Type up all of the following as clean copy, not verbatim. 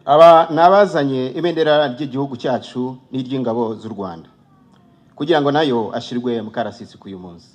aba nabazanye ibendera ry'igihugu cyacu n'iry'ingabo z'u Rwanda kugira ngo nayo ashirwe mu karasisi k'uyu munsi.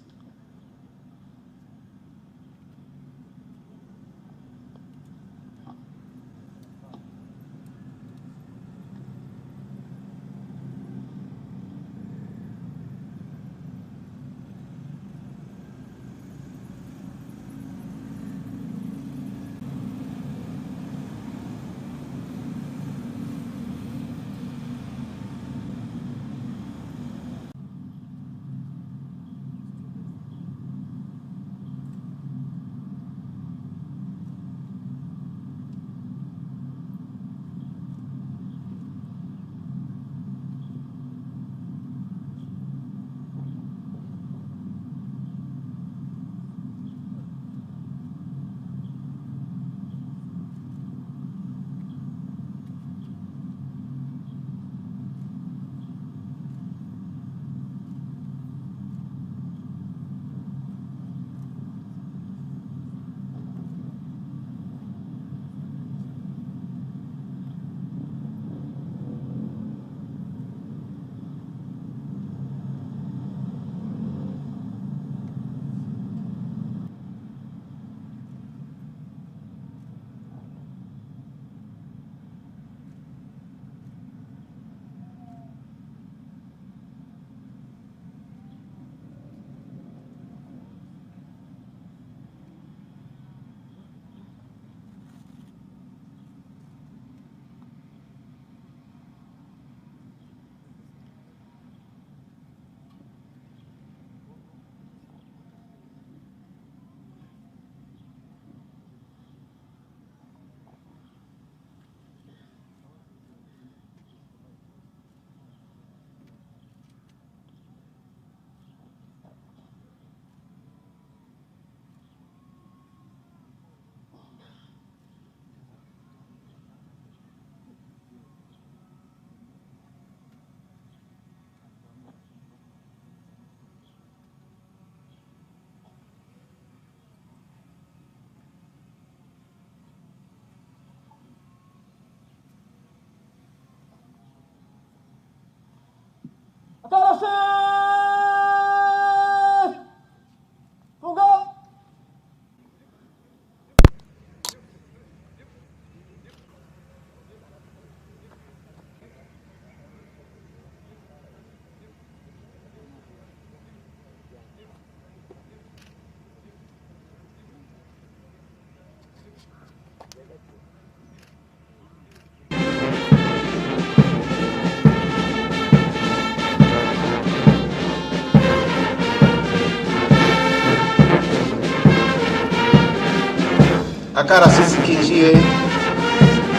Akarasisi kinjiye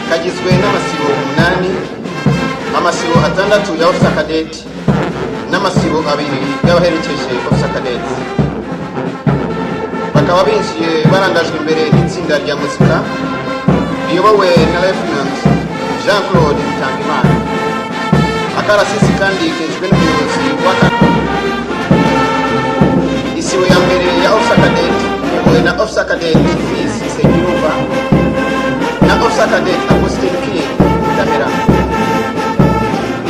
kagizwe n'amasibo 8, amasibo 6 ya officer cadet n'amasibo 2 y'abaherekeje officer cadet. Bakaba binjiye barangajwe imbere n'itsinda rya muzika riyobowe na Lieutenant Jean-Claude Tangimana. Akarasisi kandi kinjwe n'umuyobozi wa isibo ya mbere ya officer cadet na officer cadet Sekiruba na officer cadet Agustin King Damera.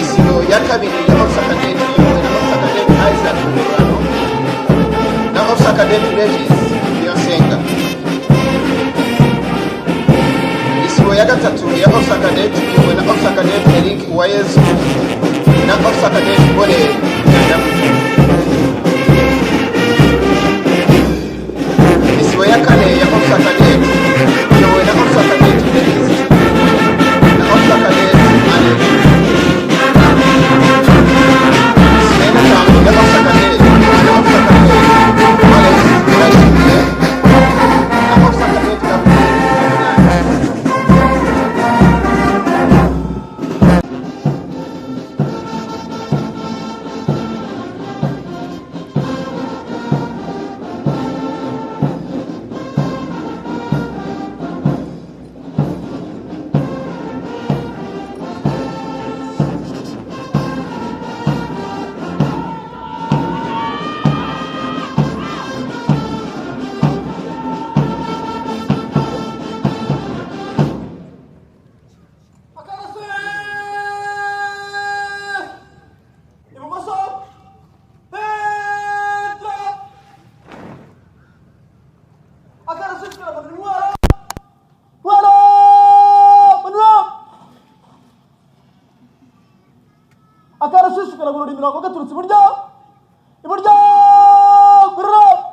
Isibo ya kabiri ya officer cadet na officer cadet Isaac Murano na officer cadet Regis Yosenga. Isibo ya gatatu ya officer cadet na officer cadet Eric Wayezu na officer cadet Bole Damu. Isibo ya kane ya officer cadet na officer cadet Dennis na officer cadet Mane. Isibo ya tano ya officer cadet na officer cadet Alex Rashid na officer cadet Gako. imirongo gaturutse iburyo gorora.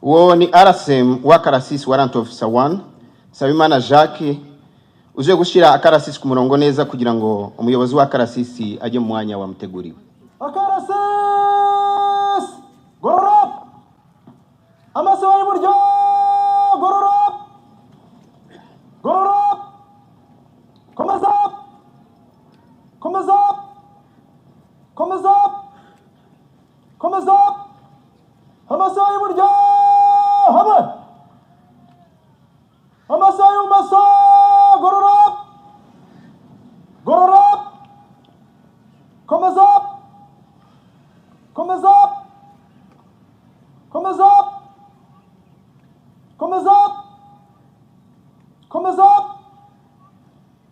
Uwo ni RSM w'akarasisi warrant officer 1 Sabimana Jacques uje gushira akarasisi ku murongo neza kugira ngo umuyobozi w'akarasisi ajye mu mwanya wamuteguriwe. Akarasisi gorora. Amaso y'iburyo gorora. Gorora. Komeza. Komeza. Komeza. Komeza. Amaso y'iburyo. Hamwe. Amaso y'ubumoso gorora. Gorora. Komeza. Komeza. Komeza. Komeza. Komeza.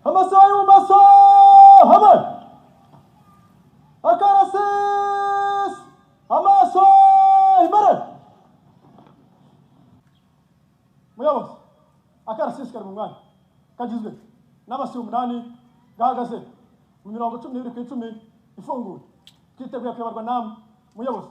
Amaso y'ubumoso. Hamwe. Akarasisi. Amaso imbere. Muyobozi, akarasisi kari mu mwanya kagizwe n'amasi 8 gahagaze mu mirongo 12 ku 10 ifunguye. Twiteguye kuyoborwa namwe muyobozi.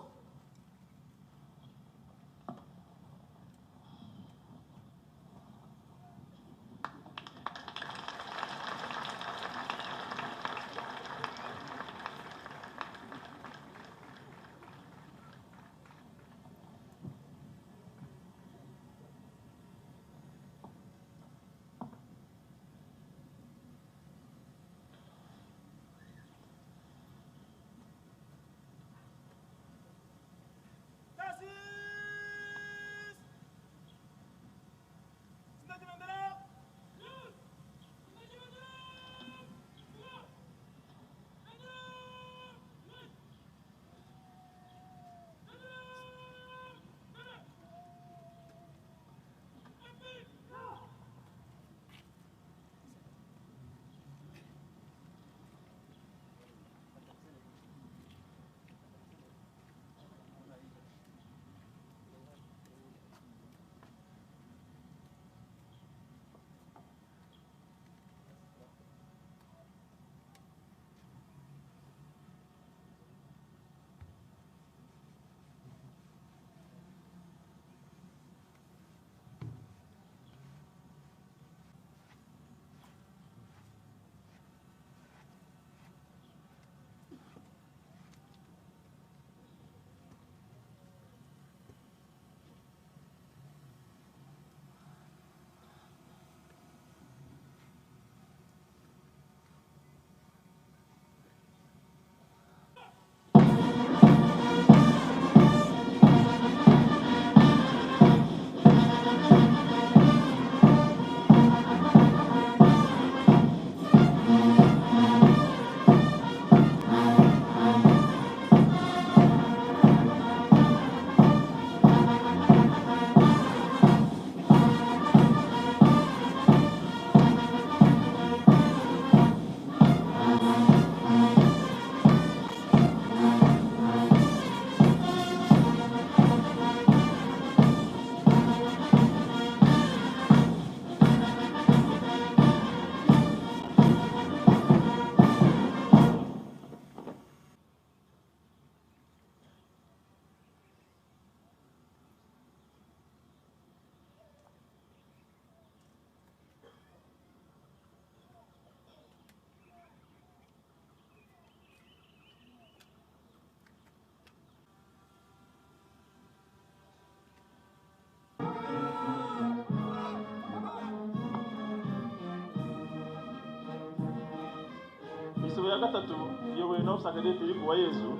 Isibo ya gatatu iyobowe na ofisa kadeti Reba wa Yezu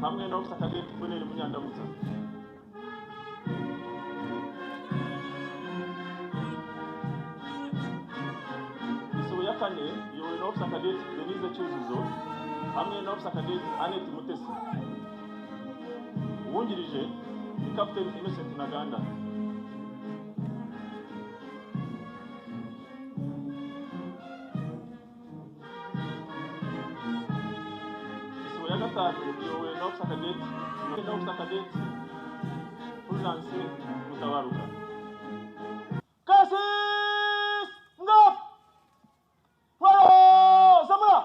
hamwe na ofisa kadeti Boneri Munyandamutsa. Isibo ya kane iyobowe na ofisa kadeti Denise Cyuzuzo hamwe na ofisa kadeti Annette Mutesi. Uwungirije ni Captain Innocent Ntaganda. Iyobowe na ofisa kadeti Fulgence Mutabaruka. Kasis ngap wao samura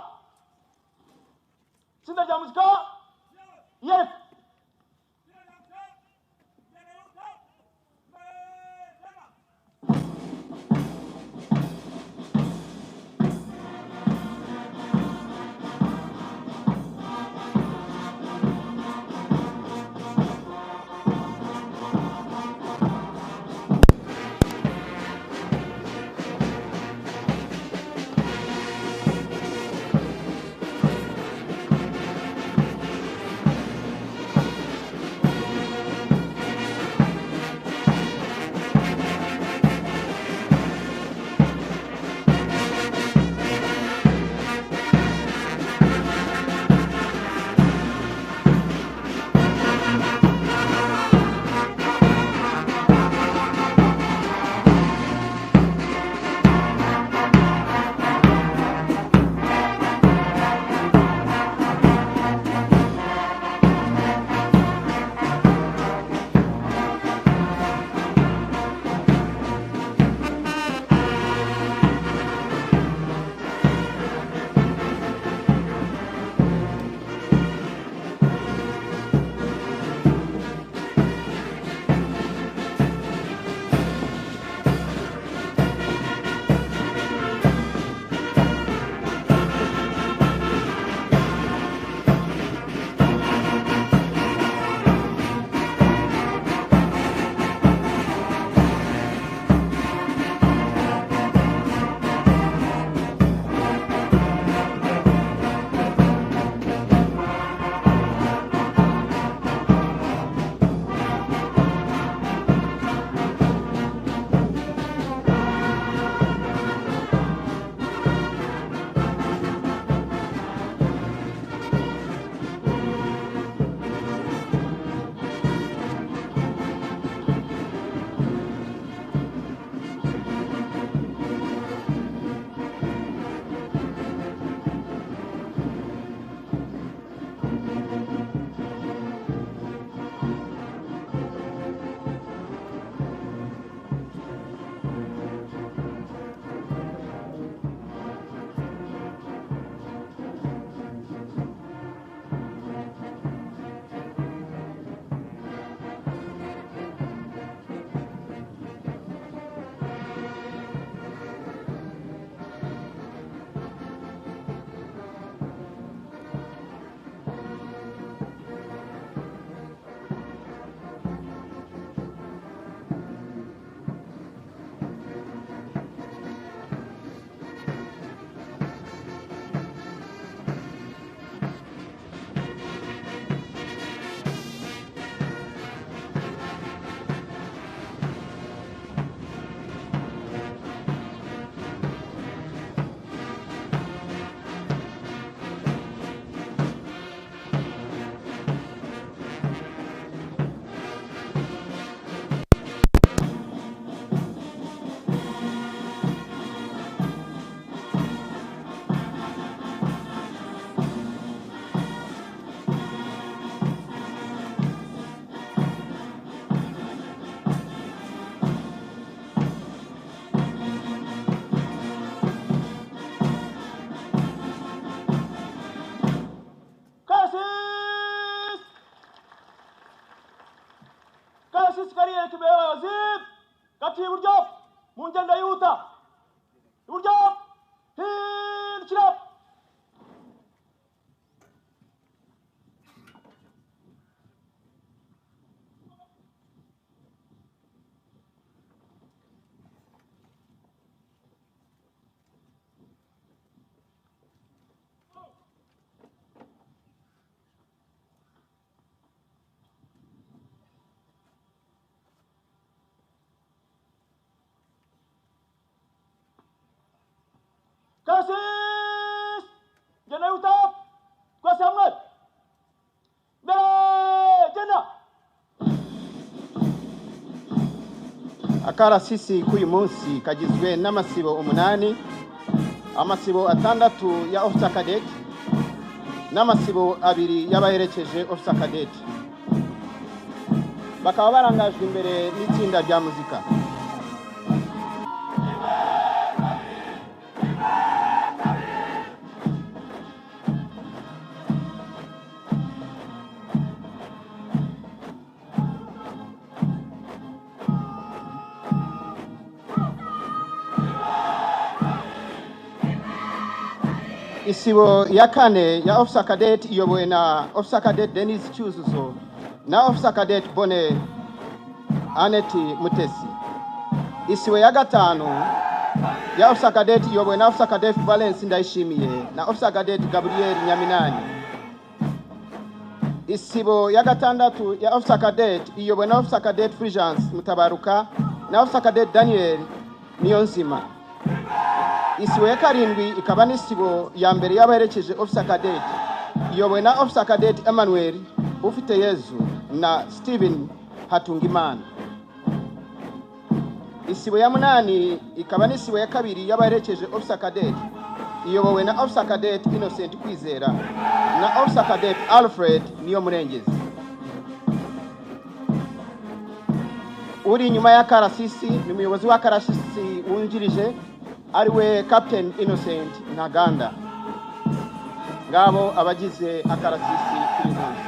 akarasisi kariye kimbere y'abayobozi gaciye iburyo mu ngendo yihuta iburyo hindukira Kasih, jana utap, kuasa amat. Jana. akarasisi k'uyu munsi kagizwe n'amasibo 8, amasibo 6 ya officer cadet n'amasibo 2 y'abaherekeje officer cadet. Bakaba barangajwe imbere n'itsinda rya muzika. Isibo ya kane ya officer cadet iyobowe na officer cadet Dennis Cyuzuzo na officer cadet Bone Aneti Mutesi. Isibo ya gatanu ya officer cadet iyobowe na officer cadet Valence Ndayishimiye na officer cadet Gabriel Nyaminani. Isibo ya gatandatu ya officer cadet iyobowe na officer cadet Fulgence Mutabaruka na officer cadet Daniel Niyonzima. Isibo ya karindwi ikaba n'isibo ya mbere y'abaherekeje officer cadet iyobowe na officer cadet Emmanuel Ufite Yezu na Steven Hatungimana. Isibo ya munani ikaba n'isibo ya kabiri y'abaherekeje officer cadet iyobowe na officer cadet Innocent Kwizera na officer cadet Alfred Niyomurengezi. Uri nyuma ya akarasisi ni umuyobozi w'akarasisi wungirije ariwe Captain Innocent Ntaganda. Ngabo abagize akarasisi kuri munsi.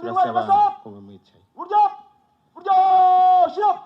Turasaba kuba mwicaye. Buryo! Shira!